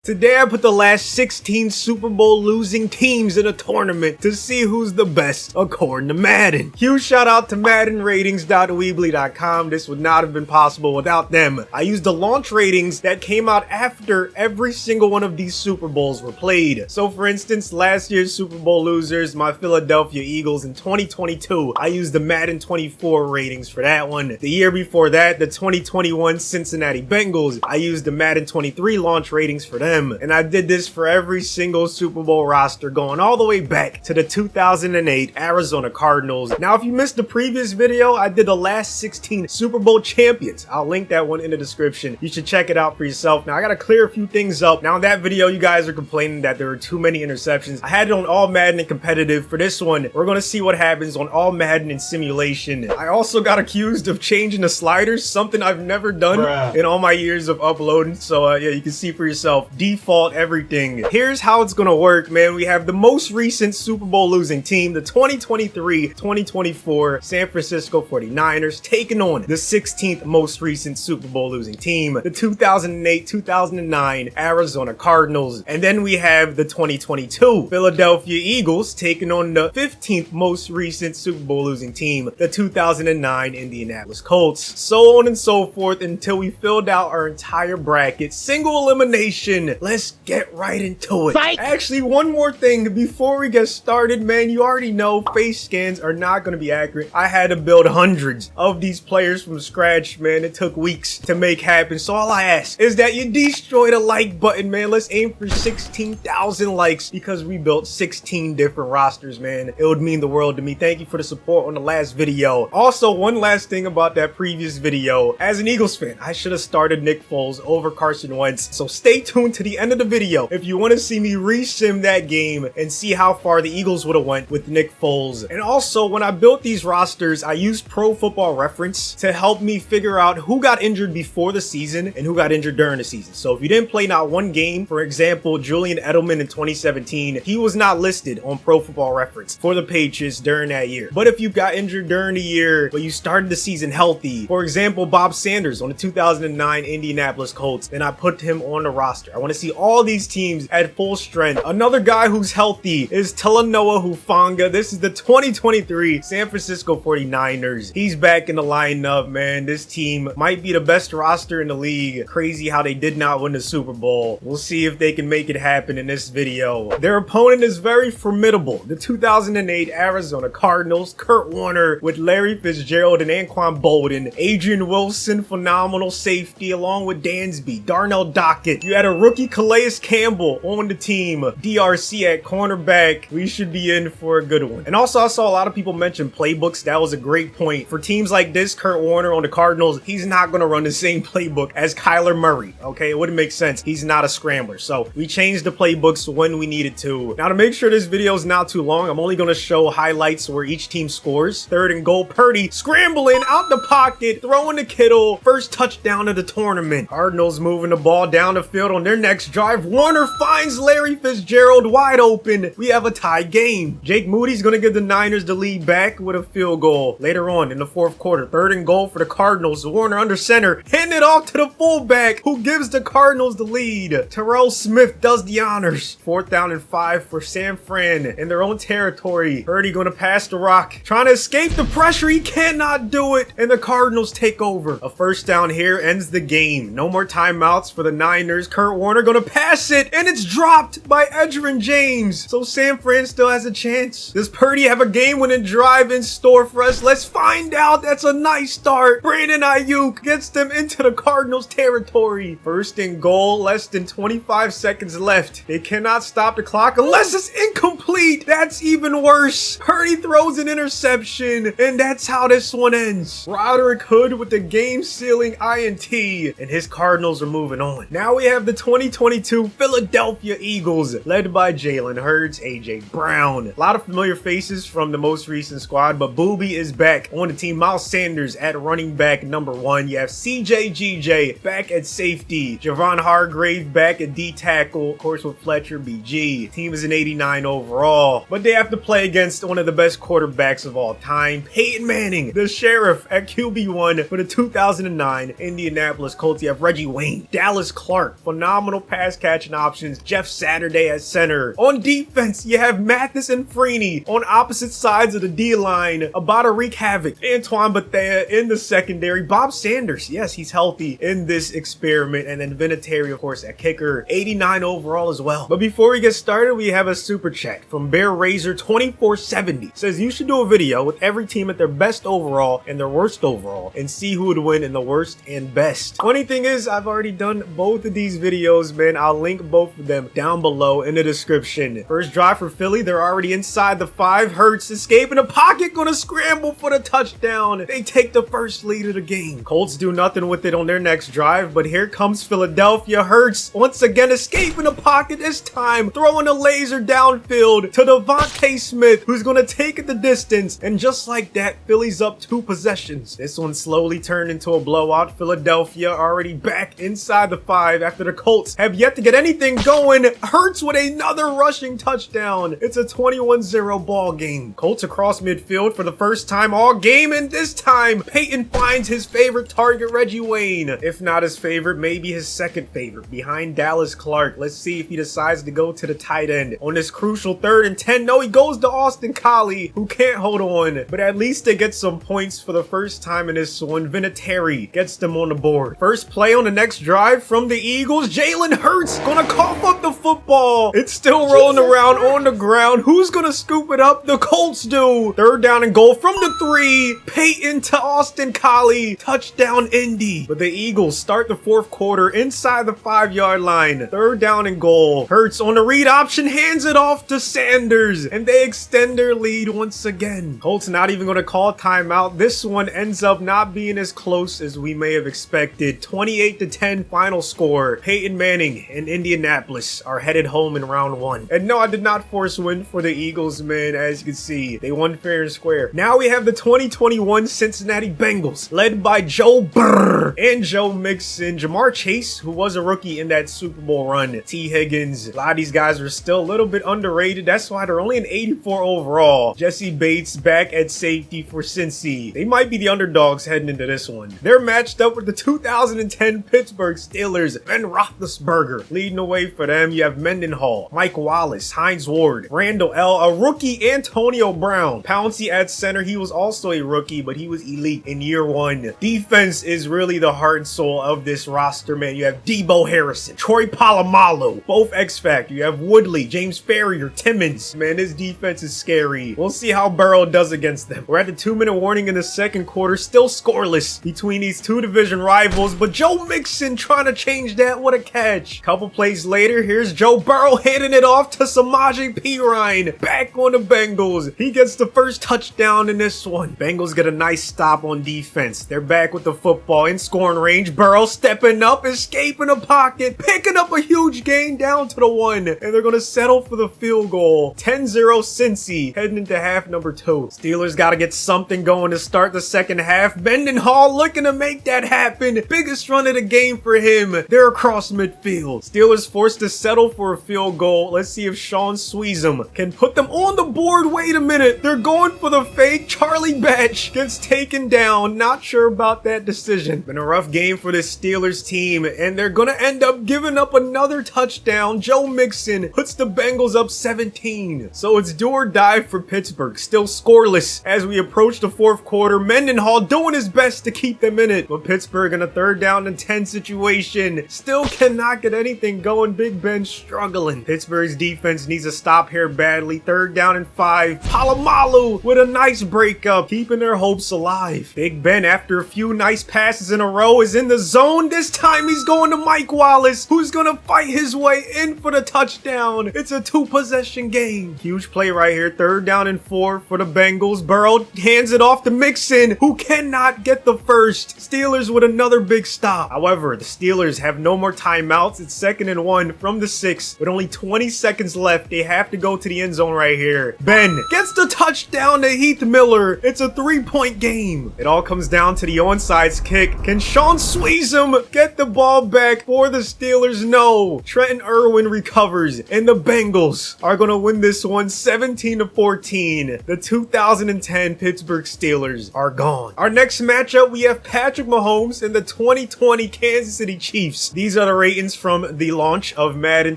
Today I put the last 16 Super Bowl losing teams in a tournament to see who's the best according to Madden. Huge shout out to MaddenRatings.ууEvery.com. This would not have been possible without them. I used the launch ratings that came out after every single one of these Super Bowls were played. So for instance, last year's Super Bowl losers, my Philadelphia Eagles in 2022, I used the Madden 24 ratings for that one. The year before that, the 2021 Cincinnati Bengals, I used the Madden 23 launch ratings for them. And I did this for every single Super Bowl roster going all the way back to the 2008 Arizona Cardinals. Now, if you missed the previous video, I did the last 16 Super Bowl champions. I'll link that one in the description. You should check it out for yourself. Now, I gotta clear a few things up. Now, in that video, you guys are complaining that there were too many interceptions. I had it on All Madden and Competitive. For this one, we're gonna see what happens on All Madden and Simulation. I also got accused of changing the sliders, something I've never done in all my years of uploading. So, yeah, you can see for yourself. Default everything. Here's how it's gonna work, man. We have the most recent Super Bowl losing team, the 2023-2024 San Francisco 49ers, taking on the 16th most recent Super Bowl losing team, the 2008-2009 Arizona Cardinals. And then we have the 2022 Philadelphia Eagles taking on the 15th most recent Super Bowl losing team, the 2009 Indianapolis Colts. So on and so forth until we filled out our entire bracket. Single elimination. Let's get right into it. Actually, one more thing before we get started, man. You already know face scans are not going to be accurate. I had to build hundreds of these players from scratch, man. It took weeks to make happen. So all I ask is that you destroy the like button, man. Let's aim for 16,000 likes because we built 16 different rosters, man. It would mean the world to me. Thank you for the support on the last video. Also, one last thing about that previous video. As an Eagles fan, I should have started Nick Foles over Carson Wentz. So stay tuned to the end of the video if you want to see me resim that game and see how far the Eagles would have went with Nick Foles. And also, when I built these rosters, I used Pro Football Reference to help me figure out who got injured before the season and who got injured during the season. So if you didn't play not one game, for example, Julian Edelman in 2017, he was not listed on Pro Football Reference for the Patriots during that year. But if you got injured during the year, but you started the season healthy, for example, Bob Sanders on the 2009 Indianapolis Colts, then I put him on the roster. I want to see all these teams at full strength. Another guy who's healthy is Talanoa Hufanga. This is the 2023 San Francisco 49ers. He's back in the lineup, man. This team might be the best roster in the league. Crazy how they did not win the Super Bowl. We'll see if they can make it happen in this video. Their opponent is very formidable. The 2008 Arizona Cardinals. Kurt Warner with Larry Fitzgerald and Anquan Bolden. Adrian Wilson, phenomenal safety, along with Dansby. Darnell Dockett. You had a rookie Calais Campbell on the team. DRC at cornerback. We should be in for a good one. And also, I saw a lot of people mention playbooks. That was a great point. For teams like this, Kurt Warner on the Cardinals, he's not going to run the same playbook as Kyler Murray. Okay, it wouldn't make sense. He's not a scrambler. So we changed the playbooks when we needed to. Now, to make sure this video is not too long, I'm only going to show highlights where each team scores. 3rd and goal, Purdy scrambling out the pocket, throwing the Kittle. First touchdown of the tournament. Cardinals moving the ball down the field on their next drive. Warner finds Larry Fitzgerald wide open. We have a tie game. Jake Moody's going to give the Niners the lead back with a field goal later on in the 4th quarter. 3rd and goal for the Cardinals. Warner under center, handing it off to the fullback who gives the Cardinals the lead. Terrell Smith does the honors. 4th down and 5 for San Fran in their own territory. Purdy going to pass the rock, trying to escape the pressure. He cannot do it, and the Cardinals take over. A 1st down here ends the game. No more timeouts for the Niners. Kurt Warner going to pass it, and it's dropped by Edgerrin James. So San Fran still has a chance. Does Purdy have a game-winning drive in store for us? Let's find out. That's a nice start. Brandon Ayuk gets them into the Cardinals territory. 1st and goal, less than 25 seconds left. They cannot stop the clock unless it's incomplete. That's even worse. Purdy throws an interception, and that's how this one ends. Roderick Hood with the game-sealing INT, and his Cardinals are moving on. Now we have the 2022 Philadelphia Eagles, led by Jalen Hurts, AJ Brown. A lot of familiar faces from the most recent squad, but Booby is back on the team. Miles Sanders at running back number 1. You have CJ back at safety. Javon Hargrave back at D tackle, of course, with Fletcher BG. Team is an 89 overall, but they have to play against one of the best quarterbacks of all time, Peyton Manning, the Sheriff, at QB1 for the 2009 Indianapolis Colts. You have Reggie Wayne, Dallas Clark, phenomenal phenomenal pass catching options. Jeff Saturday at center. On defense, you have Mathis and Freeney. On opposite sides of the D-line, about to wreak havoc. Antoine Bethea in the secondary. Bob Sanders, yes, he's healthy in this experiment. And then Vinatieri, of course, at kicker. 89 overall as well. But before we get started, we have a super chat from Bear Razor 2470. Says you should do a video with every team at their best overall and their worst overall and see who would win in the worst and best. Funny thing is, I've already done both of these videos, man. I'll link both of them down below in the description. First drive for Philly, they're already inside the 5. Hurts escaping the pocket, gonna scramble for the touchdown. They take the first lead of the game. Colts do nothing with it on their next drive, but here comes Philadelphia. Hurts once again escaping the pocket, this time throwing a laser downfield to Devontae Smith, who's gonna take it the distance, and just like that, Philly's up 2 possessions. This one slowly turned into a blowout. Philadelphia already back inside the 5 after the Colts have yet to get anything going. Hurts with another rushing touchdown. It's a 21-0 ball game. Colts across midfield for the first time all game, and this time Peyton finds his favorite target, Reggie Wayne. If not his favorite, maybe his second favorite, behind Dallas Clark. Let's see if he decides to go to the tight end on this crucial 3rd and 10. No, he goes to Austin Collie, who can't hold on, but at least they get some points for the first time in this one. Vinatieri gets them on the board. First play on the next drive from the Eagles. Jalen Hurts gonna cough up the football. It's still rolling around on the ground. Who's gonna scoop it up? The Colts do. 3rd down and goal from the 3. Peyton to Austin Collie. Touchdown Indy. But the Eagles start the 4th quarter inside the 5-yard line. 3rd down and goal. Hurts on the read option, hands it off to Sanders, and they extend their lead once again. Colts not even gonna call timeout. This one ends up not being as close as we may have expected. 28-10 final score. Peyton Manning and Indianapolis are headed home in round 1. And no, I did not force win for the Eagles, man. As you can see, they won fair and square. Now we have the 2021 Cincinnati Bengals, led by Joe Burr and Joe Mixon. Jamar Chase, who was a rookie in that Super Bowl run. T. Higgins. A lot of these guys are still a little bit underrated. That's why they're only an 84 overall. Jesse Bates back at safety for Cincy. They might be the underdogs heading into this one. They're matched up with the 2010 Pittsburgh Steelers. Ben Roethlisberger leading the way for them. You have Mendenhall, Mike Wallace, Hines Ward, Randall L., a rookie Antonio Brown. Pouncey at center. He was also a rookie, but he was elite in year 1. Defense is really the heart and soul of this roster, man. You have Debo Harrison, Troy Polamalu, both X-Factor. You have Woodley, James Ferrier, Timmons. Man, this defense is scary. We'll see how Burrow does against them. We're at the 2-minute warning in the 2nd quarter. Still scoreless between these 2 division rivals, but Joe Mixon trying to change that. What a catch. Couple plays later, here's Joe Burrow handing it off to Samaje Perine. Back on the Bengals. He gets the first touchdown in this one. Bengals get a nice stop on defense. They're back with the football in scoring range. Burrow stepping up, escaping the pocket, picking up a huge gain down to the 1, and they're going to settle for the field goal. 10-0 Cincy heading into half number 2. Steelers got to get something going to start the 2nd half. Mendenhall looking to make that happen. Biggest run of the game for him. They're across midfield. Steelers forced to settle for a field goal. Let's see if Sean Sweezum can put them on the board. Wait a minute. They're going for the fake. Charlie Batch gets taken down. Not sure about that decision. Been a rough game for this Steelers team, and they're going to end up giving up another touchdown. Joe Mixon puts the Bengals up 17. So it's do or die for Pittsburgh. Still scoreless as we approach the 4th quarter. Mendenhall doing his best to keep them in it, but Pittsburgh in a 3rd down and 10 situation still cannot get anything going. Big Ben struggling. Pittsburgh's defense needs a stop here badly. 3rd down and 5. Polamalu with a nice breakup, keeping their hopes alive. Big Ben, after a few nice passes in a row, is in the zone. This time he's going to Mike Wallace, who's gonna fight his way in for the touchdown. It's a 2-possession game. Huge play right here. 3rd down and 4 for the Bengals. Burrow hands it off to Mixon, who cannot get the first. Steelers with another big stop. However, the Steelers have no more timeouts. It's 2nd and 1 from the 6 with only 20 seconds left. They have to go to the end zone right here. Ben gets the touchdown to Heath Miller. It's a 3-point game. It all comes down to the onside kick. Can Sean Sweezum get the ball back for the Steelers? No. Trenton Irwin recovers, and the Bengals are going to win this one 17-14. The 2010 Pittsburgh Steelers are gone. Our next matchup, we have Patrick Mahomes and the 2020 Kansas City Chiefs. These are the Titans from the launch of Madden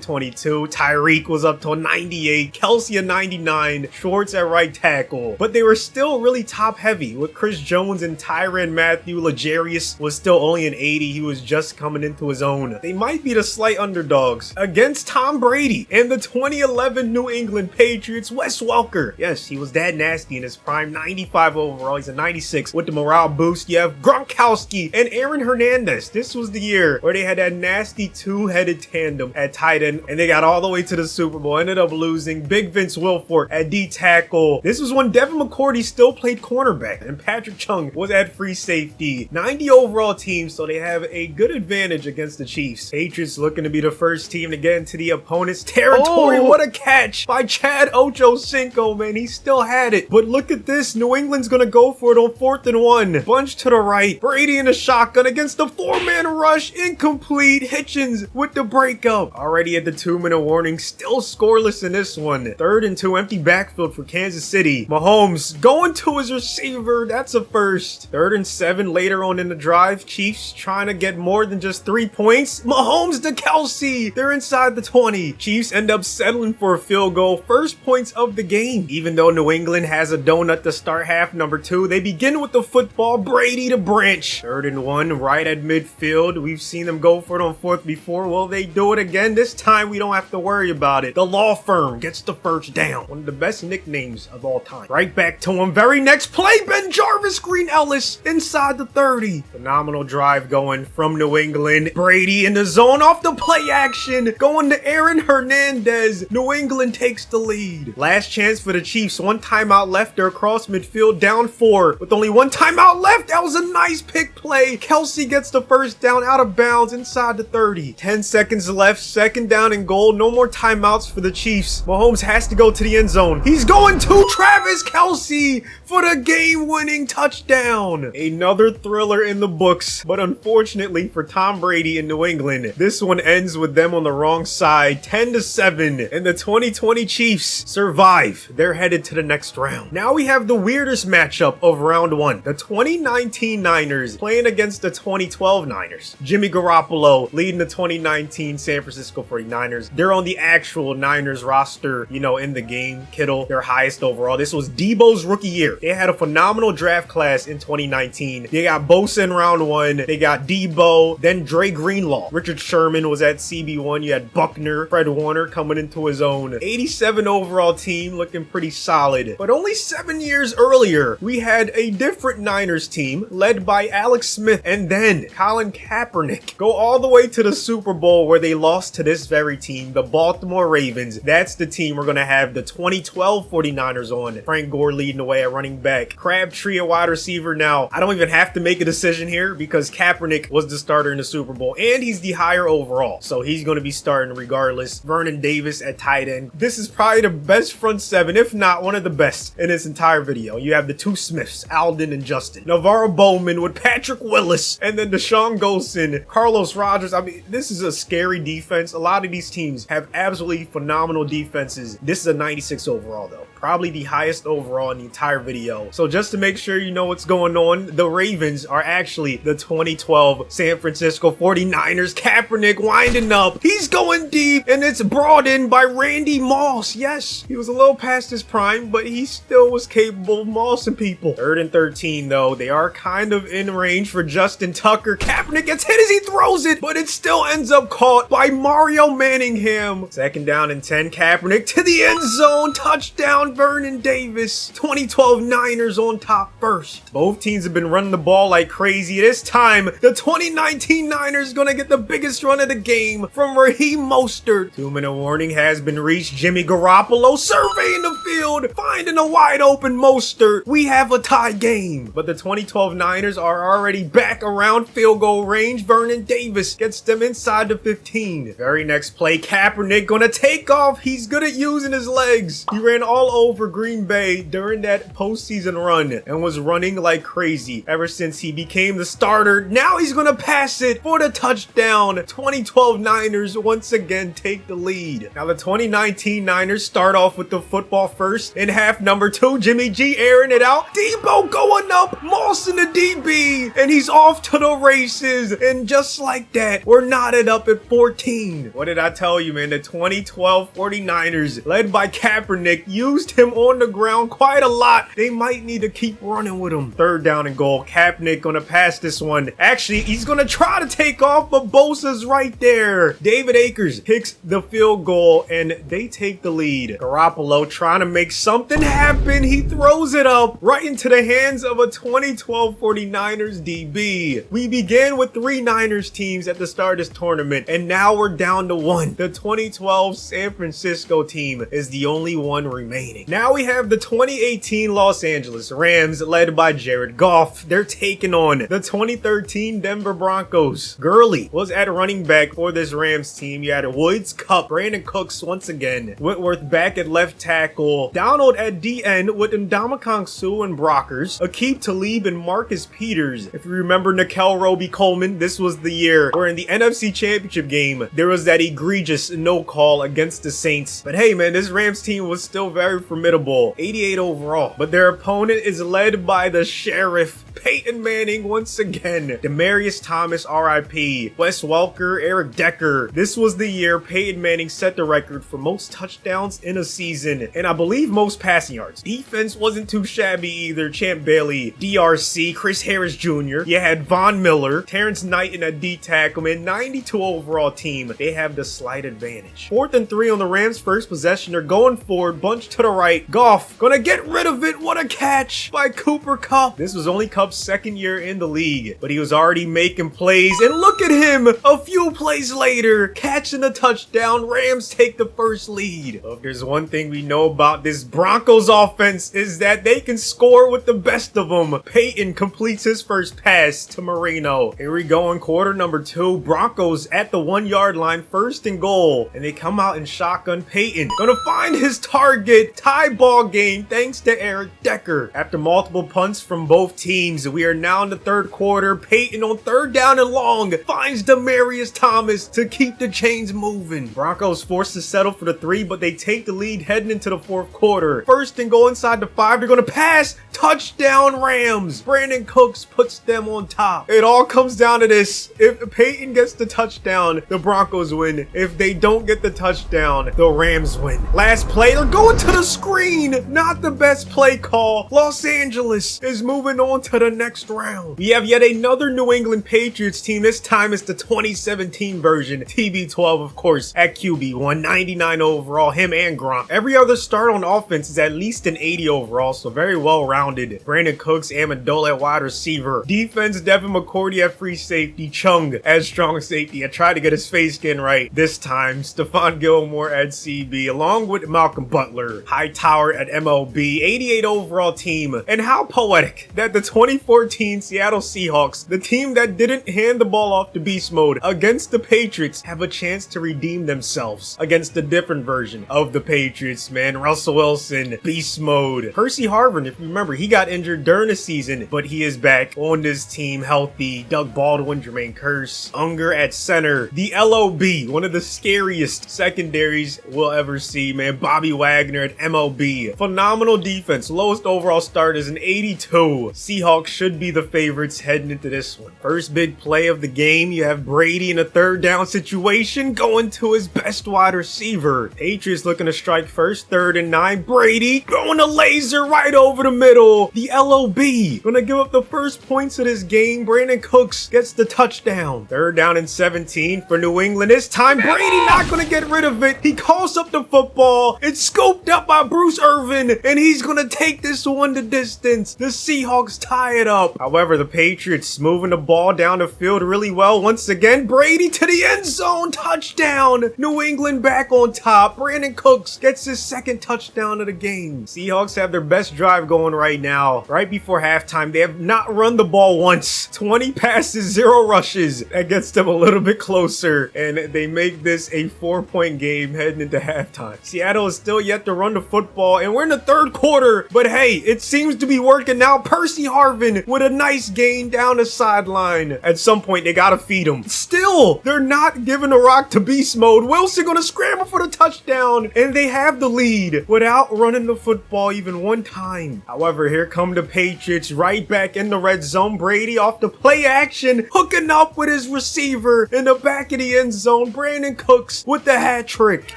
22. Tyreek was up to 98, Kelsey at 99, Schwartz at right tackle. But they were still really top heavy with Chris Jones and Tyrann Mathieu. L'Jarius was still only an 80. He was just coming into his own. They might be the slight underdogs against Tom Brady and the 2011 New England Patriots. Wes Welker. Yes, he was that nasty in his prime. 95 overall. He's a 96 with the morale boost. You have Gronkowski and Aaron Hernandez. This was the year where they had that nasty two-headed tandem at tight end, and they got all the way to the Super Bowl. Ended up losing. Big Vince Wilfork at D tackle. This was when Devin McCourty still played cornerback, and Patrick Chung was at free safety. 90 overall team, so they have a good advantage against the Chiefs. Patriots looking to be the first team to get into the opponent's territory. What a catch by Chad Ochocinco, man. He still had it. But look at this. New England's gonna go for it on 4th and 1. Bunch to the right. Brady in the shotgun against the 4-man rush. Incomplete. Hitchens with the breakup. Already at the 2-minute warning. Still scoreless in this one. 3rd and 2. Empty backfield for Kansas City. Mahomes going to his receiver. That's a first. 3rd and 7 later on in the drive. Chiefs trying to get more than just 3 points. Mahomes to Kelsey. They're inside the 20. Chiefs end up settling for a field goal. First points of the game. Even though New England has a donut to start half number 2, they begin with the football. Brady to Branch. 3rd and 1 right at midfield. We've seen them go for it on 4th before. Will they do it again? This time we don't have to worry about it. The law firm gets the first down. One of the best nicknames of all time. Right back to him. Very next play. Ben Jarvis, Green Ellis inside the 30. Phenomenal drive going from New England. Brady in the zone off the play action. Going to Aaron Hernandez. New England takes the lead. Last chance for the Chiefs. 1 timeout left. They're across midfield down 4 with only 1 timeout left. That was a nice pick play. Kelsey gets the first down out of bounds inside the 30. 10 seconds left. 2nd down and goal. No more timeouts for the Chiefs. Mahomes has to go to the end zone. He's going to Travis Kelsey for the game-winning touchdown. Another thriller in the books, but unfortunately for Tom Brady in New England, this one ends with them on the wrong side. 10-7, and the 2020 Chiefs survive. They're headed to the next round. Now we have the weirdest matchup of round 1. The 2019 Niners playing against the 2012 Niners. Jimmy Garoppolo leading the 2019 San Francisco 49ers. They're on the actual Niners roster, you know, in the game. Kittle, their highest overall. This was Debo's rookie year. They had a phenomenal draft class in 2019. They got Bosa in round 1. They got Debo, then Dre Greenlaw. Richard Sherman was at CB1. You had Buckner, Fred Warner coming into his own. 87 overall team, looking pretty solid. But only 7 years earlier, we had a different Niners team led by Alex Smith and then Colin Kaepernick go all the way to the Super Bowl where they lost to this very team, the Baltimore Ravens. That's the team we're going to have the 2012 49ers on. Frank Gore leading the way at running back. Crabtree at wide receiver. Now, I don't even have to make a decision here because Kaepernick was the starter in the Super Bowl and he's the higher overall. So he's going to be starting regardless. Vernon Davis at tight end. This is probably the best front 7, if not one of the best in this entire video. You have the 2 Smiths, Alden and Justin. Navarro Bowman with Patrick Willis and then Deshaun Golson, Carlos Rogers. I mean, this is a scary defense. A lot of these teams have absolutely phenomenal defenses. This is a 96 overall though. Probably the highest overall in the entire video. So just to make sure you know what's going on, the Ravens are actually the 2012 San Francisco 49ers. Kaepernick winding up. He's going deep and it's brought in by Randy Moss. Yes, he was a little past his prime, but he still was capable of mossing people. 3rd and 13 though. They are kind of in range for Justin Tucker. Kaepernick gets hit as he throws it, but it still ends up caught by Mario Manningham. 2nd down and 10. Kaepernick to the end zone. Touchdown Vernon Davis. 2012 Niners on top first. Both teams have been running the ball like crazy. This time, the 2019 Niners gonna get the biggest run of the game from Raheem Mostert. 2-minute warning has been reached. Jimmy Garoppolo surveying the field, finding a wide open Mostert. We have a tie game. But the 2012 Niners are already back around field goal range. Vernon Davis gets them inside the 15. Very next play, Kaepernick gonna take off. He's good at using his legs. He ran all over Green Bay during that postseason run and was running like crazy ever since he became the starter. Now he's gonna pass it for the touchdown. 2012 Niners once again take the lead. Now the 2019 Niners start off with the football first in half number 2. Jimmy G airing it out. Debo going up, Moss in the DB, and he's off to the races. And just like that, we're knotted up at 14. What did I tell you, man? The 2012 49ers, led by Kaepernick, used him on the ground quite a lot. They might need to keep running with him. Third down and goal. Kaepernick gonna pass this one. Actually, he's gonna try to take off, but Bosa's right there. David Akers kicks the field goal, and they take the lead. Garoppolo trying to make something happen. He throws it up right into the hands of a 2012 49ers DB. We began with 3 Niners teams at the start of this tournament, and now we're down to 1. The 2012 San Francisco team is the only one remaining. Now we have the 2018 Los Angeles Rams, led by Jared Goff. They're taking on the 2013 Denver Broncos. Gurley was at running back for this Rams team. You had Woods, Kupp, Brandon Cooks once again, Whitworth back at left tackle, Donald at DN with Ndamukong Suh and Brockers, Aqib Talib and Marcus Peters. If you remember Nickel Roby Coleman, this was the year where in the NFC Championship game, there was that egregious no call against the Saints. But hey man, this Rams team was still very formidable. 88 overall. But their opponent is led by the Sheriff, Peyton Manning once again. Demaryius Thomas, RIP. Wes Welker, Eric Decker. This was the year Peyton Manning set the record for most touchdowns in a season, and I believe most passing yards. Defense wasn't too shabby either. Champ Bailey, DRC, Chris Harris Jr. You had Von Miller, Terrence Knight in a D tackle, and 92 overall team. They have the slight advantage. 4th and 3 on the Rams' first possession. They're going forward, bunch to the right. Goff gonna get rid of it. What a catch by Cooper Kupp. This was only Kupp's second year in the league, but he was already making plays, and look at him a few plays later, catching a touchdown. Rams take the first lead. Well, if there's one thing we know about this Broncos offense, is that they can score with the best of them. Peyton completes his first pass to Marino. Here we go in quarter number 2. Broncos at the 1-yard line, 1st and goal, and they come out in shotgun. Peyton gonna find his target. Tie ball game thanks to Eric Decker. After multiple punts from both teams, we are now in the 3rd quarter. Peyton on 3rd down and long finds Demaryius Thomas to keep the chains moving. Broncos forced to settle for the 3, but they take the lead heading into the 4th quarter. 1st and goal inside the 5. They're gonna pass. Touchdown Rams. Brandon Cooks puts them on top. It all comes down to this. If Peyton gets the touchdown, the Broncos win. If they don't get the touchdown, the Rams win. Last play, they're going to the screen. Not the best play call. Los Angeles is moving on to the next round. We have yet another New England Patriots team. This time it's the 2017 version. TB12, of course, at QB, 199 overall, him and Gronk. Every other start on offense is at least an 80 overall, so very well rounded. Brandon Cooks, Amendola at wide receiver. Defense, Devin McCourty at free safety. Chung as strong safety. I tried to get his face skin right this time. Stephon Gilmore at CB, along with Malcolm Butler. Hightower at MLB. 88 overall team. And how poetic that the 2014 Seattle Seahawks, the team that didn't hand the ball off to beast mode against the Patriots, have a chance to redeem themselves against a different version of the Patriots, man. Russell Wilson, beast mode. Percy Harvin, if you remember, he got injured during the season, but he is back on this team healthy. Doug Baldwin, Jermaine Kearse, Unger at center. The LOB, one of the scariest secondaries we'll ever see, man. Bobby Wagner at MLB. Phenomenal defense. Lowest overall start is an 82. Seahawks should be the favorites heading into this one. First big play of the game, you have Brady in a 3rd down situation going to his best wide receiver. Patriots looking to strike first, 3rd and 9. Brady going to laser right over the middle. The LOB gonna give up the first points of this game. Brandon Cooks gets the touchdown. 3rd down and 17 for New England. This time Brady not gonna get rid of it. He calls up the football. It's scooped up by Bruce Irvin, and he's gonna take this one the distance. The Seahawks tie it up. However, the Patriots moving the ball down the field really well. Once again, Brady to the end zone. Touchdown. New England back on top. Brandon Cooks gets his 2nd touchdown of the game. Seahawks have their best drive going right now. Right before halftime, they have not run the ball once. 20 passes, 0 rushes. That gets them a little bit closer, and they make this a 4-point game heading into halftime. Seattle is still yet to run the football, and we're in the third quarter. But hey, it seems to be working now. Percy Harvin with a nice gain down the sideline. At some point, they gotta feed him. Still, they're not giving the rock to beast mode. Wilson gonna scramble for the touchdown, and they have the lead without running the football even one time. However, here come the Patriots right back in the red zone. Brady off the play action, hooking up with his receiver in the back of the end zone. Brandon Cooks with the hat trick.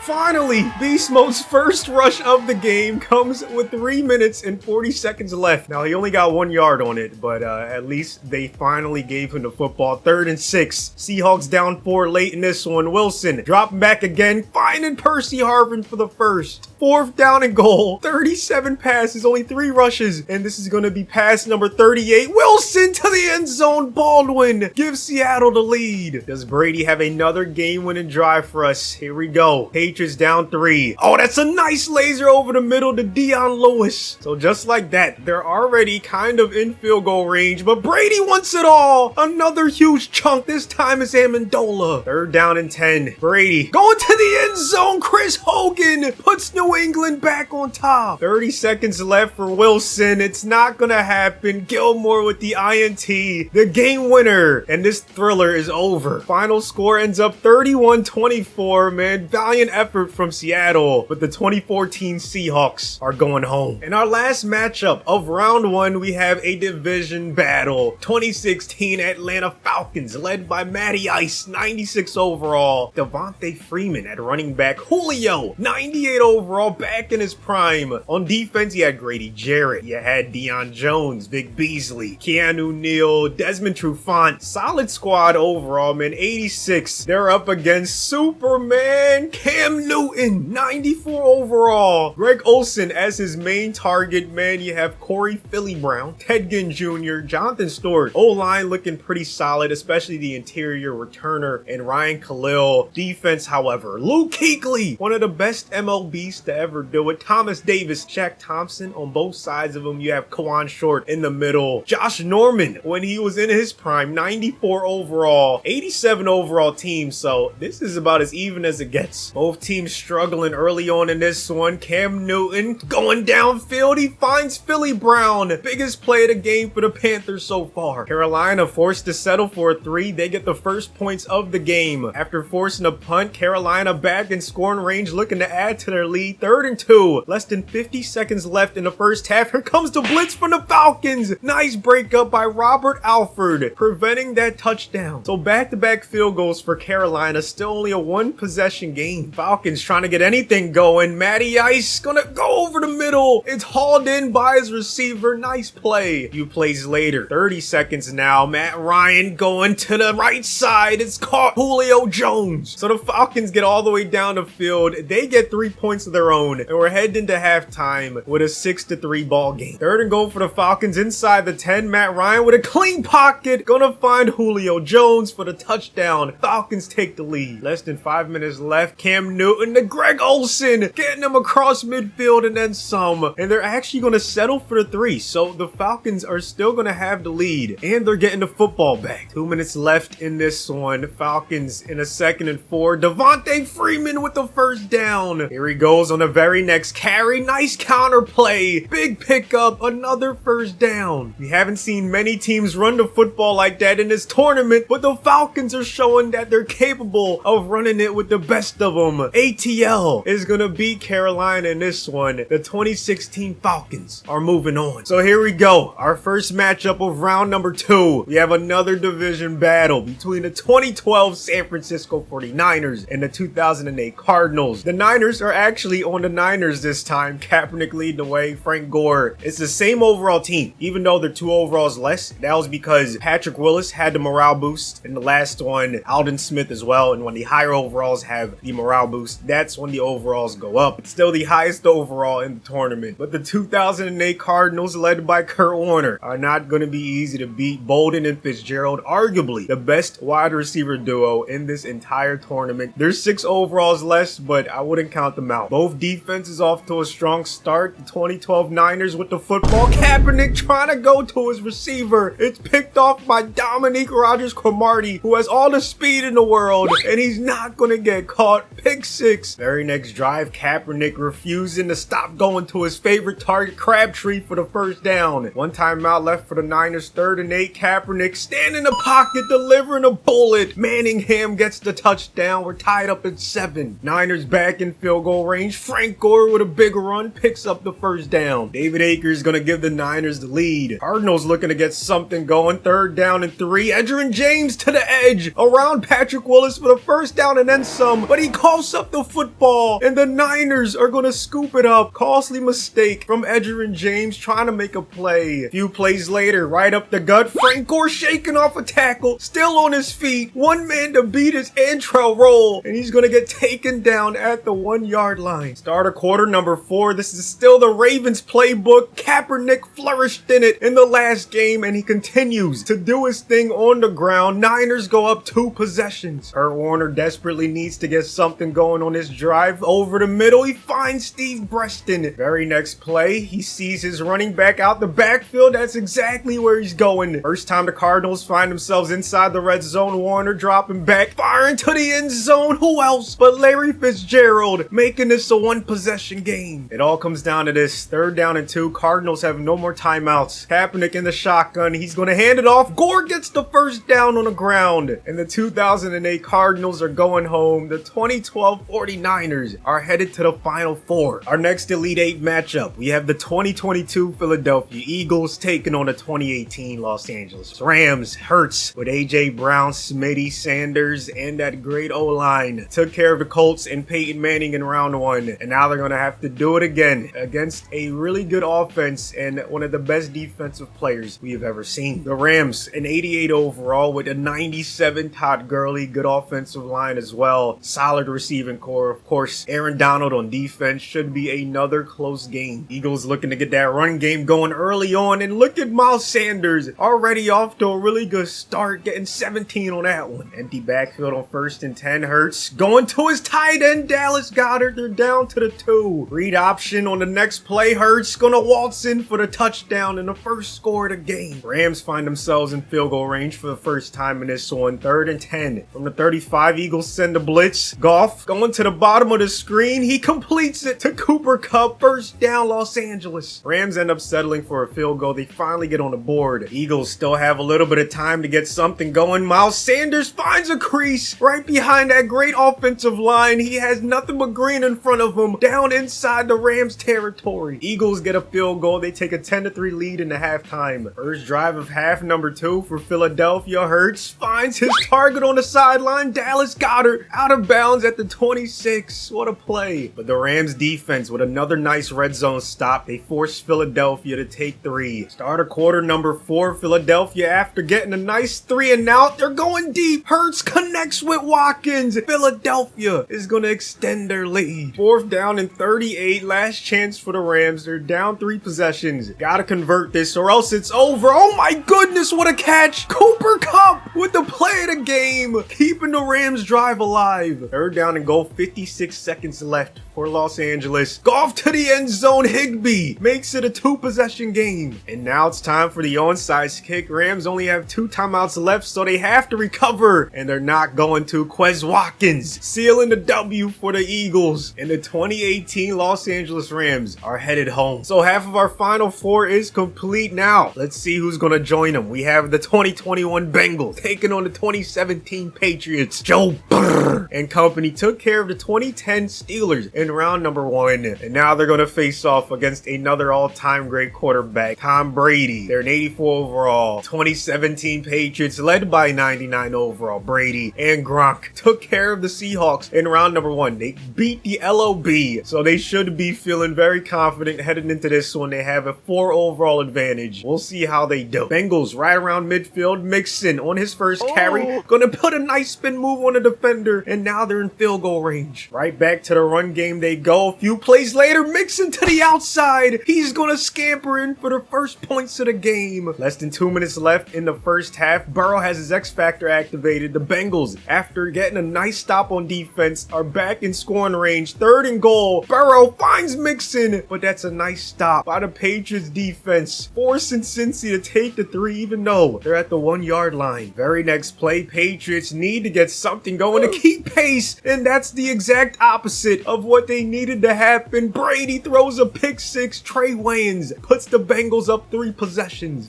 Finally, beast mode's first rush of the game comes with 3 minutes and 40 seconds left. Now, he only got 1 yard on it, but at least they finally gave him the football. 3rd and 6. Seahawks down 4 late in this one. Wilson dropping back again, finding Percy Harvin for the first. 4th down and goal. 37 passes, only 3 rushes, and this is going to be pass number 38. Wilson to the end zone. Baldwin gives Seattle the lead. Does Brady have another game-winning drive for us? Here we go. Patriots down 3. Oh, that's a nice laser over the middle to Dion Lewis. So just like that, they're already kind of in field goal range, but Brady wants it all. Another huge chunk. This time it's Amendola. 3rd down and 10. Brady going to the end zone. Chris Hogan puts New England back on top. 30 seconds left for Wilson. It's not gonna happen. Gilmore with the INT, the game winner, and this thriller is over. Final score ends up 31-24. Man, valiant effort from Seattle, but the 2014 Seahawks are going home. In our last matchup of round 1, we have a division battle. 2016 Atlanta Falcons led by Matty Ice, 96 overall. Devontae Freeman at running back. Julio, 98 overall, back in his prime. On defense, you had Grady Jarrett. You had Deion Jones, Vic Beasley, Keanu Neal, Desmond Trufant. Solid squad overall, man. 86. They're up against Superman Cam Newton, 94 overall. Greg Olsen as his main target, man. You have Corey Philly Brown, Ted Ginn Jr., Jonathan Stewart. O-line looking pretty solid, especially the interior returner and Ryan Khalil. Defense, however, Luke Kuechly, one of the best MLBs to ever do it. Thomas Davis, Shaq Thompson on both sides of him. You have Kawan Short in the middle. Josh Norman, when he was in his prime, 94 overall, 87 overall team. So this is about as even as it gets. Both teams struggling early on in this one. Cam Newton going downfield. He finds Philly Brown. Biggest play of the game for the Panthers so far. Carolina forced to settle for a 3. They get the first points of the game. After forcing a punt, Carolina back in scoring range, looking to add to their lead. 3rd and 2. Less than 50 seconds left in the first half. Here comes the blitz from the Falcons. Nice breakup by Robert Alford, preventing that touchdown. So back-to-back field goals for Carolina. Still only a 1-possession game. Falcons trying to get anything going. Matty Ice gonna go over the middle. It's hauled in by his receiver. Nice play. A few plays later. 30 seconds now. Matt Ryan going to the right side. It's caught Julio Jones. So the Falcons get all the way down the field. They get 3 points of their own. And we're heading into halftime with a 6-3 ball game. 3rd and goal for the Falcons inside the 10. Matt Ryan with a clean pocket. Gonna find Julio Jones for the touchdown. Falcons take the lead. Less than 5 minutes left. Cam Newton to Greg Olsen, getting him across midfield and then some. And they're actually going to settle for the 3. So the Falcons are still going to have the lead. And they're getting the football back. 2 minutes left in this one. Falcons in a 2nd and 4. Devontae Freeman with the first down. Here he goes on the very next carry. Nice counter play. Big pickup. Another first down. We haven't seen many teams run the football like that in this tournament, but the Falcons are showing that they're capable of running it with the best of them. ATL is going to beat Carolina in this one. The 2016 Falcons are moving on. So here we go. Our first matchup of round number 2. We have another division battle between the 2012 San Francisco 49ers and the 2008 Cardinals. The Niners are actually on the Niners this time. Kaepernick leading the way. Frank Gore. It's the same overall team, even though they're 2 overalls less. That was because Patrick Willis had the morale boost, and the last one, Aldon Smith as well. And when the higher overalls have the morale boost, that's when the overalls go up. It's still the highest overall in the tournament. But the 2008 Cardinals, led by Kurt Warner, are not going to be easy to beat. Bolden and Fitzgerald, arguably the best wide receiver duo in this entire tournament. There's 6 overalls less, but I wouldn't count them out. Both defenses off to a strong start. The 2012 Niners with the football. Kaepernick trying to go to his receiver. It's picked off by Dominique Rodgers-Cromartie, who has all the speed in the world, and he's not going to get caught. Pick 6. Very next drive, Kaepernick refusing to stop going to his favorite target, Crabtree, for the first down. One timeout left for the Niners, 3rd and 8. Kaepernick standing in the pocket, delivering a bullet. Manningham gets the touchdown. We're tied up at 7. Niners back in field goal range. Frank Gore with a big run picks up the first down. David Akers gonna give the Niners the lead. Cardinals looking to get something going. 3rd down and 3. Edgerrin James to the edge, around Patrick Willis for the first down and then some, but he coughs up the football and the Niners are gonna scoop it up. Costly mistake from Edgerrin James trying to make a play. A few plays later, right up the gut, Frank Gore shaking off a tackle, still on his feet, one man to beat his Antrell roll, and he's gonna get taken down at the 1-yard line. Start of quarter number 4. This is still the Ravens playbook. Kaepernick flourished in it in the last game, and he continues to do his thing on the ground. Niners go up 2 possessions. Kurt Warner desperately needs to get something going on this drive. Over the middle, he finds Steve Breston. Very next play, he sees his running back out the backfield. That's exactly where he's going. First time the Cardinals find themselves inside the red zone. Warner dropping back, firing to the end zone. Who else but Larry Fitzgerald, making this a 1-possession game. It all comes down to this. 3rd down and 2. Cardinals have no more timeouts. Kaepernick in the shotgun. He's going to hand it off. Gore gets the first down on the ground. And the 2008 Cardinals are going home. The 2012 49ers are headed to the Final Four. Our next Elite 8 matchup, we have the 2022 Philadelphia Eagles taking on the 2018 Los Angeles Rams. Hurts with A.J. Brown, Smitty, Sanders, and that great O-line. Took care of the Colts and Peyton Manning in round 1. And now they're going to have to do it again against a really good offense and one of the best defensive players we have ever seen. The Rams, an 88 overall with a 97 Todd Gurley, good offensive line as well. Solid receiving core. Of course, Aaron Donald on defense. Should be another close game. Eagles looking to get that run game going early on. And look at Miles Sanders, already off to a really good start, getting 17 on that one. Empty backfield on 1st and 10. Hurts going to his tight end, Dallas Goedert. They're down to the 2. Read option on the next play. Hurts gonna waltz in for the touchdown and the first score of the game. Rams find themselves in field goal range for the first time in this one. 3rd and 10. From the 35, Eagles send a blitz. Goff going to the bottom of the screen. He completes it to Cooper Kupp. First down, Los Angeles. Rams end up settling for a field goal. They finally get on the board. Eagles still have a little bit of time to get something going. Miles Sanders finds a crease right behind that great offensive line. He has nothing but green in front of him, down inside the Rams territory. Eagles get a field goal. They take a 10-3 lead in the halftime. First drive of half number 2 for Philadelphia. Hurts finds his target on the sideline. Dallas Goedert out of bounds at the 26. What a play. But the Rams defense with another nice red zone stop. They force Philadelphia to take 3. Start of quarter number 4. Philadelphia, after getting a nice 3 and out, they're going deep. Hurts connects with Watkins. Philadelphia is going to extend their lead. 4th down and 38. Last chance for the Rams. They're down 3 possessions. Gotta convert this or else it's over. Oh my goodness, what a catch. Cooper Kupp with the play of the game, keeping the Rams drive alive. 3rd down and goal, 56 seconds left for Los Angeles. Goff to the end zone. Higbee makes it a 2-possession game. And now it's time for the onside kick. Rams only have 2 timeouts left, so they have to recover. And they're not going to. Quez Watkins sealing the W for the Eagles. And the 2018 Los Angeles Rams are headed home. So half of our Final Four is complete now. Let's see who's going to join them. We have the 2021 Bengals taking on the 2017 Patriots. Joe Burr and company took care of the 2010 Steelers in round number 1. And now they're going to face off against another all-time great quarterback, Tom Brady. They're an 84 overall. 2017 Patriots led by 99 overall Brady and Gronk took care of the Seahawks in round number 1. They beat the LOB, so they should be feeling very confident heading into this one. They have a 4 overall advantage. We'll see how they do. Bengals right around midfield. Mixon on his first carry, gonna put a nice spin move on the defender, and now they're in field goal range. Right back to the run game they go. A few plays later, Mixon to the outside. He's gonna scamper in for the first points of the game. Less than 2 minutes left in the first half. Burrow has his X Factor activated. The Bengals, after getting a nice stop on defense, are back in scoring range. 3rd and goal. Burrow finds Mixon, but that's a nice stop by the Patriots defense, forcing Cincy to take the 3 even though they're at the 1-yard line. Very next play, Patriots need to get something going to keep pace, and that's the exact opposite of what what they needed to happen. Brady throws a pick six. Trey Wayans puts the Bengals up 3 possessions.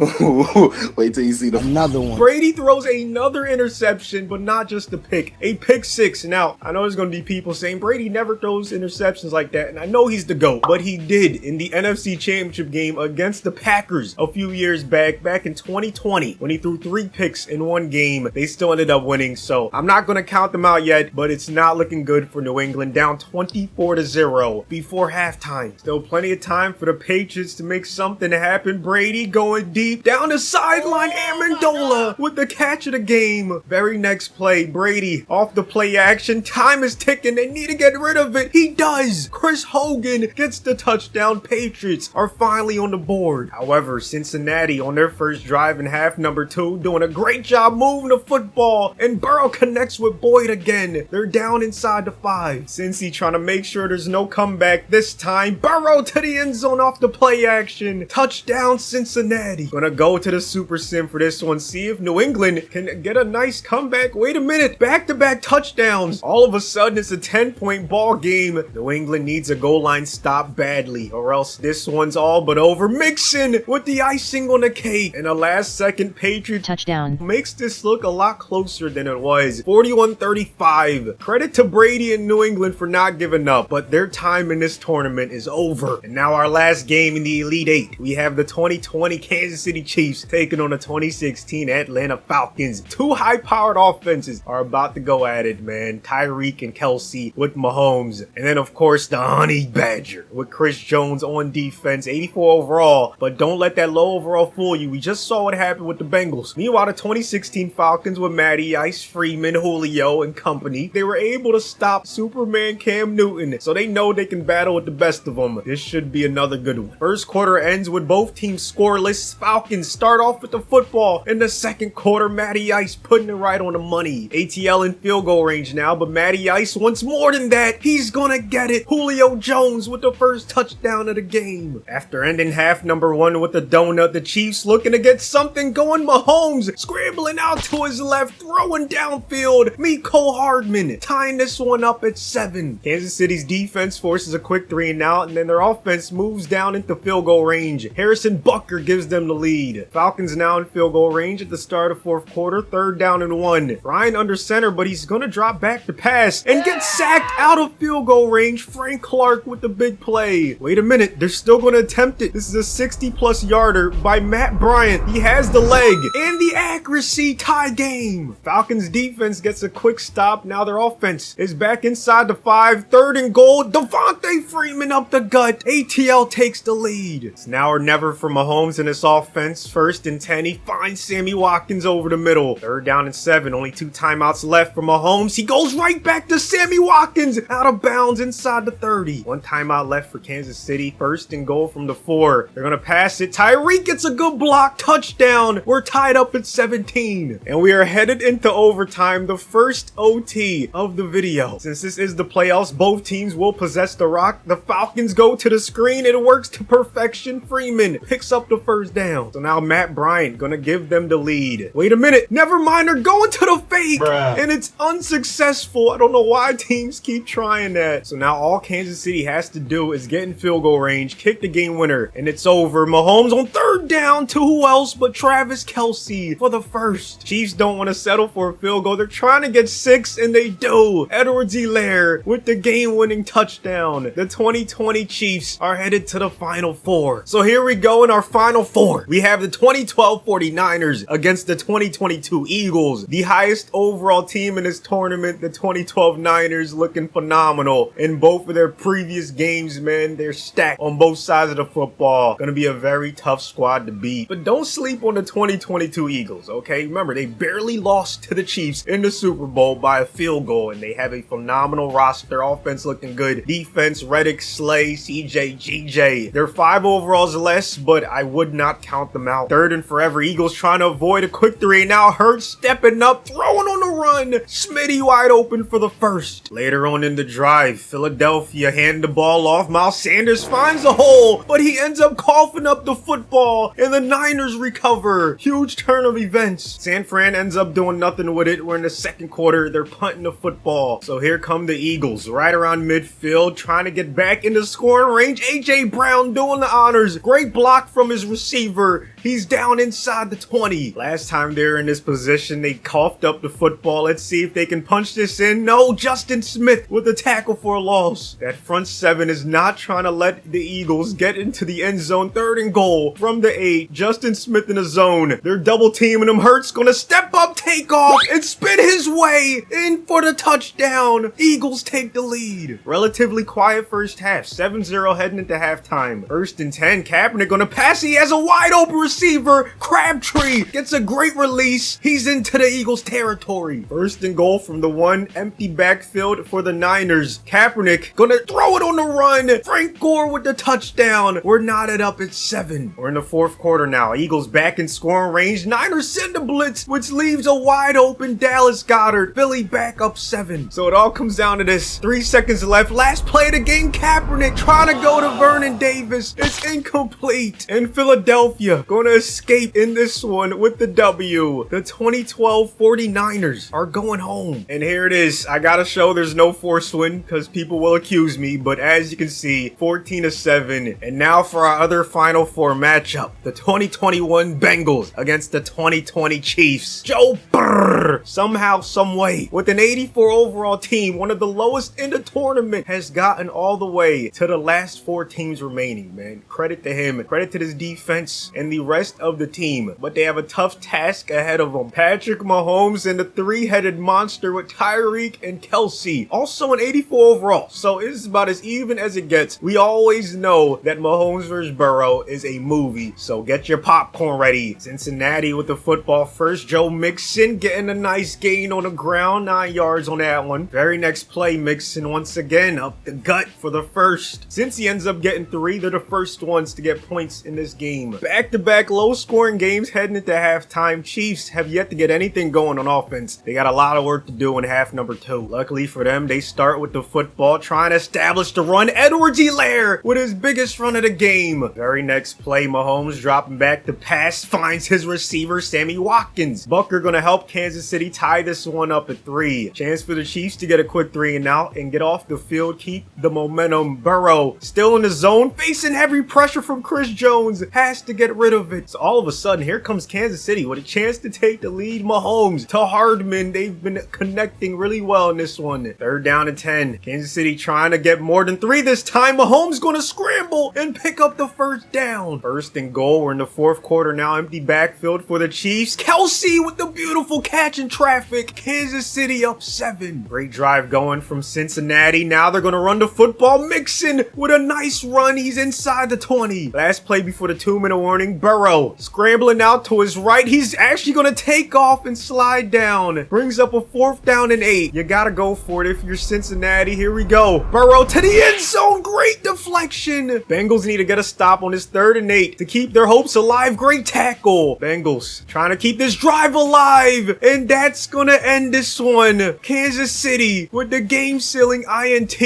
Wait till you see another one. Brady throws another interception, but not just a pick six. Now, I know there's going to be people saying Brady never throws interceptions like that, and I know he's the GOAT, but he did in the NFC Championship game against the Packers a few years back in 2020, when he threw 3 picks in one game. They still ended up winning, so I'm not going to count them out yet, but it's not looking good for New England, down 24-0 before halftime. Still plenty of time for the Patriots to make something happen. Brady going deep down the sideline. Amendola with the catch of the game. Very next play, Brady off the play action. Time is ticking. They need to get rid of it. He does. Chris Hogan gets the touchdown. Patriots are finally on the board. However, Cincinnati on their first drive in half number 2 doing a great job moving the football, and Burrow connects with Boyd again. They're down inside the 5. Cincy trying to make sure there's no comeback this time. Burrow to the end zone off the play action. Touchdown Cincinnati. Gonna go to the Super Sim for this one. See if New England can get a nice comeback. Wait a minute. Back-to-back touchdowns. All of a sudden it's a 10-point ball game. New England needs a goal line stop badly, or else this one's all but over. Mixon with the icing on the cake. And a last-second Patriot touchdown makes this look a lot closer than it was. 41-35. Credit to Brady and New England for not giving up, but their time in this tournament is over. And now our last game in the Elite 8. We have the 2020 Kansas City Chiefs taking on the 2016 Atlanta Falcons. 2 high-powered offenses are about to go at it, man. Tyreek and Kelsey with Mahomes. And then, of course, the Honey Badger with Chris Jones on defense. 84 overall, but don't let that low overall fool you. We just saw what happened with the Bengals. Meanwhile, the 2016 Falcons with Matty Ice, Freeman, Julio, and company, they were able to stop Superman Cam Newton, so they know they can battle with the best of them. This should be another good one. First quarter ends with both teams scoreless. Falcons start off with the football. In the second quarter, Matty Ice putting it right on the money. ATL in field goal range now, but Matty Ice wants more than that. He's gonna get it. Julio Jones with the first touchdown of the game. After ending half number 1 with a donut, the Chiefs looking to get something going. Mahomes scrambling out to his left, throwing downfield. Meet Cole Hardman, tying this one up at 7. Kansas City's defense forces a quick 3 and out, and then their offense moves down into field goal range. Harrison Butker gives them the lead. Falcons now in field goal range at the start of 4th quarter, 3rd down and 1. Ryan under center, but he's gonna drop back to pass and get sacked out of field goal range. Frank Clark with the big play. Wait a minute, they're still gonna attempt it. This is a 60-plus yarder by Matt Bryant. He has the leg and the accuracy. Tie game. Falcons defense gets a quick stop. Now their offense is back inside the 5. 3rd and goal. Devontae Freeman up the gut. ATL takes the lead. It's now or never for Mahomes and his offense. 1st and 10. He finds Sammy Watkins over the middle. 3rd down and 7. Only 2 timeouts left for Mahomes. He goes right back to Sammy Watkins. Out of bounds inside the 30. 1 timeout left for Kansas City. 1st and goal from the 4. They're gonna pass it. Tyreek gets a good block. Touchdown. We're tied up at 17. And we are headed into overtime. The first OT of the video. Since this is the playoffs, both teams will possess the rock. The Falcons go to the screen. It works to perfection. Freeman picks up the 1st down. So now Matt Bryant gonna give them the lead. Wait a minute. Never mind. They're going to the fake. Bruh. And it's unsuccessful. I don't know why teams keep trying that. So now all Kansas City has to do is get in field goal range, kick the game winner, and it's over. Mahomes on 3rd down to who else but Travis Kelsey for the 1st. Chiefs don't want to settle for a field goal. They're trying to get 6, and they do. Edwards-Helaire with the game-winning touchdown. The 2020 Chiefs are headed to the Final Four. So here we go in our Final Four. We have the 2012 49ers against the 2022 Eagles. The highest overall team in this tournament, the 2012 Niners, looking phenomenal in both of their previous games, man. They're stacked on both sides of the football. Gonna be a very tough squad to beat. But don't sleep on the 2022 Eagles, okay? Remember, they barely lost to the Chiefs in the Super Bowl by a field goal, and they have a phenomenal roster. Offense looking good. Defense, Reddick, Slay, CJ, GJ. They're 5 overalls less, but I would not count them out. 3rd and forever. Eagles trying to avoid a quick 3. Now Hurts stepping up, throwing on the run. Smitty wide open for the 1st. Later on in the drive, Philadelphia hand the ball off. Miles Sanders finds a hole, but he ends up coughing up the football, and the Niners recover. Huge turn of events. San Fran ends up doing nothing with it. We're in the 2nd quarter. They're punting the football. So here come the Eagles right around around midfield, trying to get back into scoring range. A.J. Brown doing the honors. Great block from his receiver. He's down inside the 20. Last time they were in this position, they coughed up the football. Let's see if they can punch this in. No, Justin Smith with a tackle for a loss. That front seven is not trying to let the Eagles get into the end zone. 3rd and goal from the 8. Justin Smith in the zone. They're double teaming him. Hurts gonna step up, take off, and spin his way in for the touchdown. Eagles take the lead. Relatively quiet first half. 7-0 heading into halftime. 1st and 10. Kaepernick gonna pass. He has a wide open receiver. Crabtree gets a great release. He's into the Eagles territory. 1st and goal from the 1. Empty backfield for the Niners. Kaepernick gonna throw it on the run. Frank Gore with the touchdown. We're knotted up at 7. We're in the 4th quarter now. Eagles back in scoring range. Niners send a blitz, which leaves a wide open Dallas Goedert. Philly back up 7. So it all comes down to this. 3 seconds left. Last play of the game. Kaepernick trying to go to Vernon Davis. It's incomplete. And Philadelphia gonna escape in this one with the W. The 2012 49ers are going home. And here it is. I gotta show there's no force win because people will accuse me. But as you can see, 14-7. And now for our other Final Four matchup. The 2021 Bengals against the 2020 Chiefs. Joe Burr, somehow, someway, with an 84 overall team, one of the lowest in the tournament, has gotten all the way to the last 4 teams remaining, man. Credit to him. Credit to this defense and the rest of the team. But they have a tough task ahead of them. Patrick Mahomes and the 3-headed monster with Tyreek and Kelsey. Also an 84 overall. So it's about as even as it gets. We always know that Mahomes vs. Burrow is a movie. So get your popcorn ready. Cincinnati with the football first. Joe Mixon getting a nice gain on the ground. 9 yards on that one. Very next play, Mixon once again up the gut for the first. Since he ends up getting 3, they're the first ones to get points in this game. Back-to-back low-scoring games heading into halftime. Chiefs have yet to get anything going on offense. They got a lot of work to do in half number 2. Luckily for them, they start with the football, trying to establish the run. Edwards-Helaire with his biggest run of the game. Very next play, Mahomes dropping back to pass, finds his receiver, Sammy Watkins. Bucker gonna help Kansas City tie this one up at 3. Chance for the Chiefs to get a quick 3 and out and get off the field, keep the momentum. Burrow still in the zone, facing heavy pressure from Chris Jones, has to get rid of it. So all of a sudden, here comes Kansas City with a chance to take the lead. Mahomes to Hardman. They've been connecting really well in this one. 3rd down and 10. Kansas City trying to get more than 3 this time. Mahomes gonna scramble and pick up the 1st down. 1st and goal. We're in the 4th quarter now. Empty backfield for the Chiefs. Kelsey with the beautiful catch in traffic. Kansas City up 7. Great drive going from Cincinnati. Now they're gonna run the football. Mixon with a nice run. He's inside the 20. Last play before the 2-minute warning. Burrow scrambling out to his right. He's actually gonna take off and slide down. Brings up a 4th down and 8. You gotta go for it if you're Cincinnati. Here we go. Burrow to the end zone. Great deflection. Bengals need to get a stop on this 3rd and 8 to keep their hopes alive. Great tackle. Bengals trying to keep this drive alive. And that's gonna end this one. Kansas City with the game-sealing INT.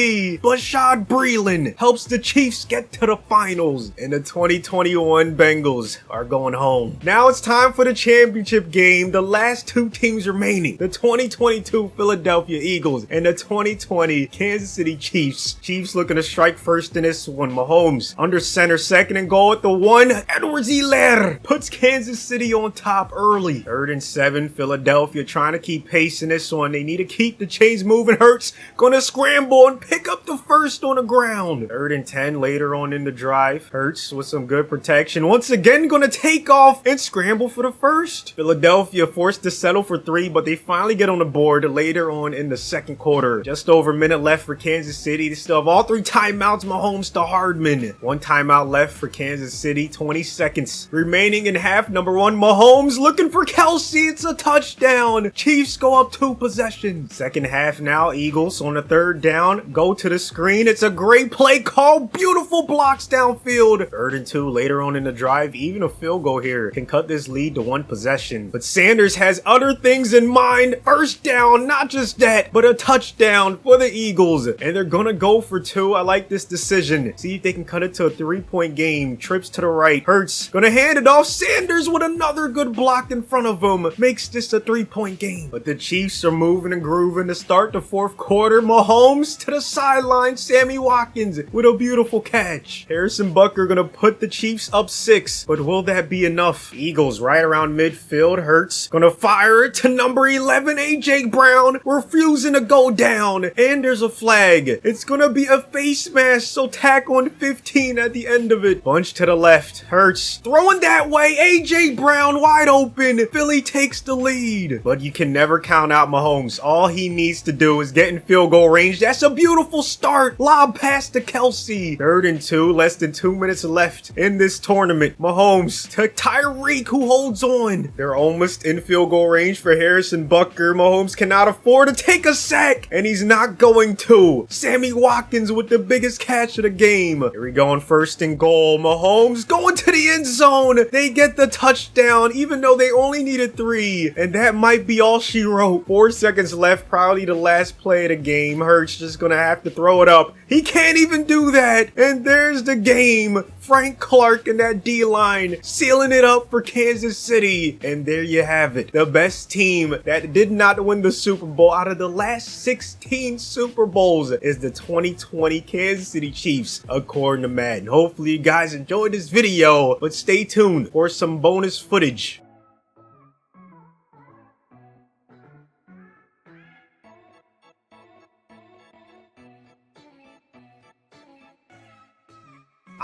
Bashad Breeland helps the Chiefs get to the finals. And the 2021 Bengals are going home. Now it's time for the championship game. The last 2 teams remaining. The 2022 Philadelphia Eagles and the 2020 Kansas City Chiefs. Chiefs looking to strike first in this one. Mahomes under center, 2nd and goal at the 1. Edwards-Helaire puts Kansas City on top early. 3rd and 7. Philadelphia trying to keep pace in this one. They need to keep the chains moving. Hurts gonna scramble and pick up the 1st on the ground. 3rd and 10 later on in the drive. Hurts with some good protection. Once again gonna take off and scramble for the 1st. Philadelphia forced to settle for 3, but they finally get on the board later on in the 2nd quarter. Just over a minute left for Kansas City. They still have all 3 timeouts. Mahomes to Hardman. 1 timeout left for Kansas City. 20 seconds remaining in half number 1. Mahomes looking for Kelsey. It's a touchdown. Chiefs go up 2 possessions. 2nd half now. Eagles on the 3rd down. Go to the screen. It's a great play call. Beautiful blocks downfield. 3rd and 2 later on in the drive. Even a field goal here can cut this lead to 1 possession. But Sanders has other things in mind. 1st down. Not just that, but a touchdown for the Eagles. And they're gonna go for 2. I like this decision. See if they can cut it to a 3-point game. Trips to the right. Hurts gonna hand it off. Sanders with another good block in front of him. Makes this a 3-point game. But the Chiefs are moving and grooving to start the 4th quarter. Mahomes Mahomes to the sideline. Sammy Watkins with a beautiful catch. Harrison Butker gonna put the Chiefs up 6, but will that be enough? Eagles right around midfield. Hurts gonna fire it to number 11, AJ Brown, refusing to go down, and there's a flag. It's gonna be a face mask, so tack on 15 at the end of it. Bunch to the left. Hurts throwing that way. AJ Brown wide open. Philly takes the lead, but you can never count out Mahomes. All he needs to do is get in field goal range. That's a beautiful start. Lob pass to Kelsey. 3rd and 2, less than 2 minutes left in this tournament. Mahomes to Tyreek, who holds on. They're almost in field goal range for Harrison Butker. Mahomes cannot afford to take a sack, and he's not going to. Sammy Watkins with the biggest catch of the game. Here we go on 1st and goal. Mahomes going to the end zone. They get the touchdown, even though they only needed 3, and that might be all she wrote. 4 seconds left, probably the last play of the game. Hurts just gonna have to throw it up. He can't even do that, and there's the game. Frank Clark and that D-line sealing it up for Kansas City. And there you have it. The best team that did not win the Super Bowl out of the last 16 Super Bowls is the 2020 Kansas City Chiefs, according to Madden. Hopefully you guys enjoyed this video, but stay tuned for some bonus footage.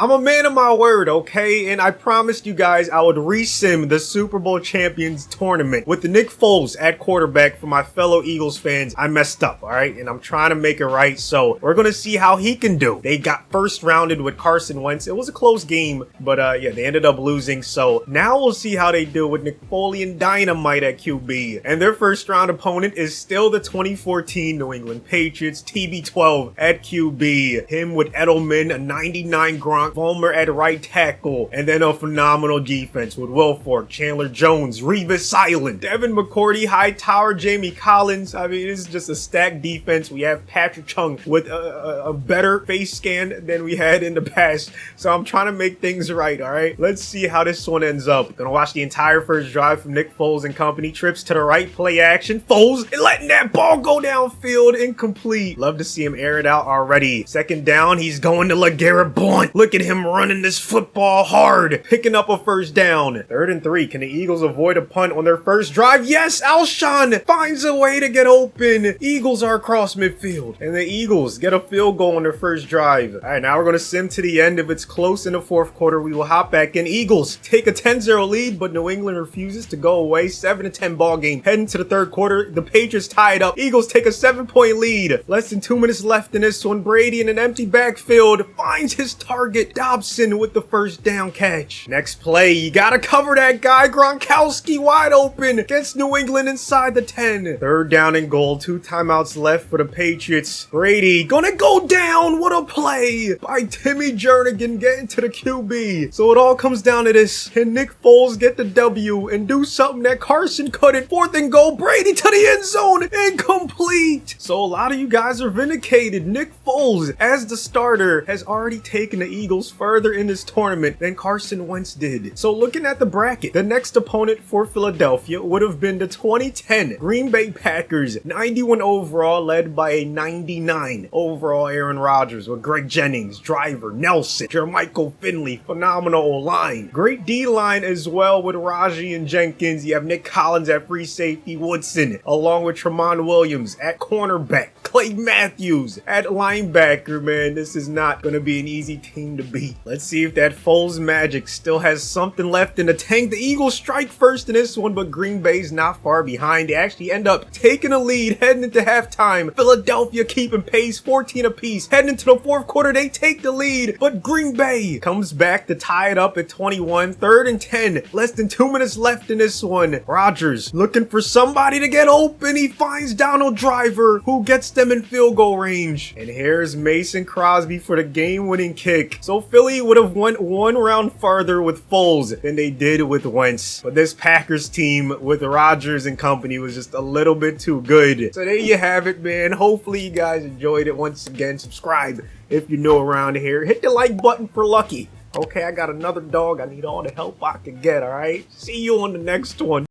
I'm a man of my word, okay? And I promised you guys I would resim the Super Bowl champions tournament with the Nick Foles at quarterback. For my fellow Eagles fans, I messed up, all right? And I'm trying to make it right, so we're gonna see how he can do. They got first rounded with Carson Wentz. It was a close game, but yeah, they ended up losing. So now we'll see how they do with Napoleon Dynamite at QB. And their first round opponent is still the 2014 New England Patriots, TB12 at QB. Him with Edelman, a 99 Gronk, Vollmer at right tackle, and then a phenomenal defense with Wilfork, Chandler Jones, Revis Island, Devin McCourty, Hightower, Jamie Collins. I mean, this is just a stacked defense. We have Patrick Chung with a better face scan than we had in the past, so I'm trying to make things right, all right? Let's see how this one ends up. Gonna watch the entire first drive from Nick Foles and company. Trips to the right, play action. Foles letting that ball go downfield, incomplete. Love to see him air it out already. 2nd down, he's going to LeGarrette Blount. Look at him running this football hard, picking up a 1st down. 3rd and 3. Can the Eagles avoid a punt on their first drive? Yes, Alshon finds a way to get open. Eagles are across midfield, and the Eagles get a field goal on their first drive. All right, now we're going to sim to the end. If it's close in the 4th quarter, we will hop back in. Eagles take a 10-0 lead, but New England refuses to go away. 7-10 ball game. Heading to the 3rd quarter, the Patriots tie it up. Eagles take a 7-point lead. Less than 2 minutes left in this one. Brady in an empty backfield finds his target. Dobson with the 1st down catch. Next play, you gotta cover that guy. Gronkowski wide open. Gets New England inside the 10. 3rd down and goal. 2 timeouts left for the Patriots. Brady gonna go down. What a play by Timmy Jernigan getting to the QB. So it all comes down to this. Can Nick Foles get the W and do something that Carson couldn't? 4th and goal. Brady to the end zone. Incomplete. So a lot of you guys are vindicated. Nick Foles, as the starter, has already taken the Eagles further in this tournament than Carson Wentz did. So looking at the bracket, the next opponent for Philadelphia would have been the 2010 Green Bay Packers, 91 overall, led by a 99 overall Aaron Rodgers with Greg Jennings, Driver, Nelson, Jermichael Finley, phenomenal O-line. Great D-line as well with Raji and Jenkins. You have Nick Collins at free safety, Woodson, along with Tramon Williams at cornerback, Clay Matthews at linebacker. Man, this is not going to be an easy team to beat. Let's see if that Foles magic still has something left in the tank. The Eagles strike first in this one, but Green Bay's not far behind. They actually end up taking a lead heading into halftime. Philadelphia keeping pace, 14 apiece. Heading into the 4th quarter, they take the lead, but Green Bay comes back to tie it up at 21. 3rd and 10. Less than 2 minutes left in this one. Rodgers looking for somebody to get open. He finds Donald Driver, who gets them in field goal range. And here's Mason Crosby for the game-winning kick. So Philly would have went 1 round farther with Foles than they did with Wentz. But this Packers team with Rodgers and company was just a little bit too good. So there you have it, man. Hopefully you guys enjoyed it. Once again, subscribe if you're new around here. Hit the like button for Lucky. Okay, I got another dog. I need all the help I can get, all right? See you on the next one.